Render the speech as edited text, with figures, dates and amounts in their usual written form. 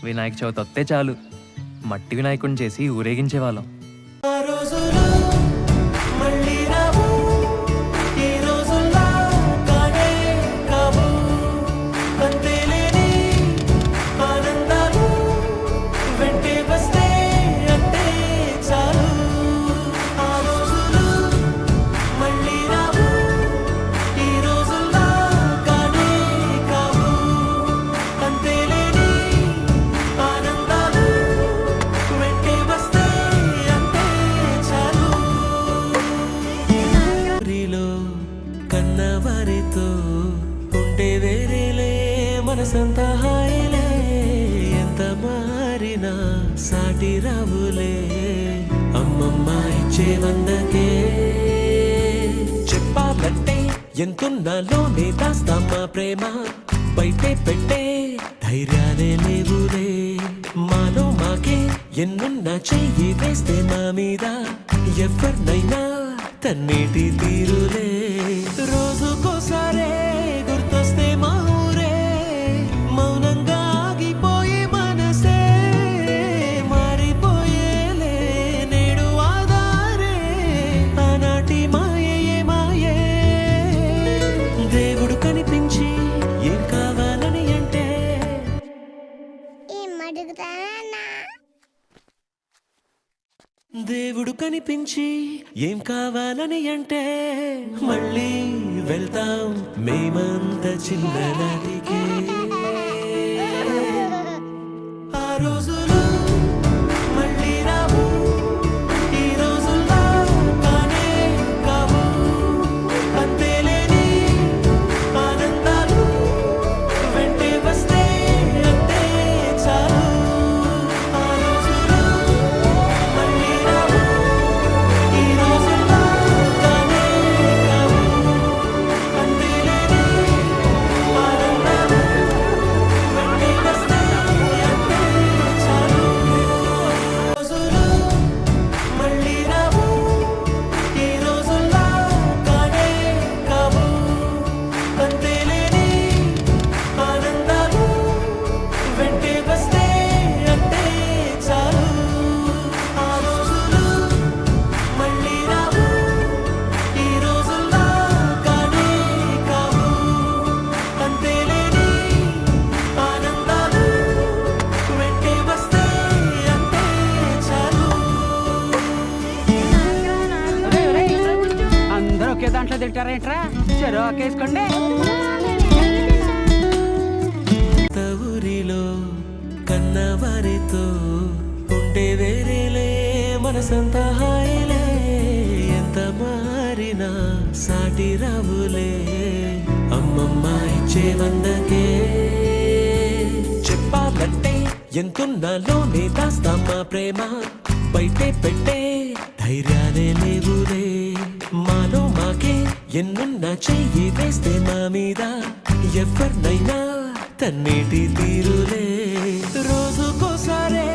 వినాయక చవితి వస్తే చాలు మట్టి వినాయకుడిని చేసి ఊరేగించేవాళ్ళం. కన్నవారితో ఉంటే వేరేలే మనసంతా హాయిలే, ఎంత మారినా సాటి రావులే అమ్మమ్మ ఇచ్చే వందకే. చెప్పాలంటే ఎంతున్నలోనే దాస్తామా ప్రేమ, బయటే పెట్టే ధైర్యాలే లేవులే. మాలో మాకే ఎన్నున్నా చెయ్యి వేస్తే మా మీద ఎవరినైనా తన్నేటి తీరులే. రోజుకోసారే గుర్తొస్తే మా ఊరే, మౌనంగా ఆగిపోయే మనసే మారిపోయేలే నేడు ఆధారే. ఆనాటి మాయే మాయే, దేవుడు కనిపించి ఏం కావాలని అంటే దేవుడు కనిపించి ఏం కావాలని అంటే మళ్ళీ వెళ్తాం మేమంత చిన్ననాటికి. ఆ రోజులు మళ్ళీ రావు, ఈ రోజుల్లో కానే కావు. అంతేలేని ఆనందాలు వెంటే వస్తే అంతే చాలు. ఆ రోజులు మళ్ళీ రావు, ఈ రోజుల్లో కానే కావు. అంతేలేని ఆనందాలు వెంటే వస్తే అంతే చాలు. రోజులు మళ్ళీ రావు, ఈ రోజుల్లో కానే కావు. అంతేలేని ఆనందాలు వెంటే వస్తే అంతే చాలు. ఆ రోజులు మళ్ళీ రావు, ఈ రోజుల్లో కానే కావు. అంతేలేని ఆనందాలు వెంటే వస్తే అంతే చాలు. అందరూ ఒకే దాంట్లో తింటారేంట్రా? చెరో ఒకేసుకోండి. ఊరిలో కన్నవారితో ఉంటే వేరేలే మనసంతా హాయిలే, ఎంత మారినా సాటి రావులే అమ్మమ్మ ఇచ్చే వందకే. చెప్పాలంటే ఎంతున్నలోనే దాస్తామా ప్రేమ, బయటే పెట్టే ధైర్యాలే లేవులే. మాలో మాకే ఎన్నున్నా చెయ్యి వేస్తే మా మీద ఎవరినైనా తన్నేటి తీరులే. రోజుకోసారే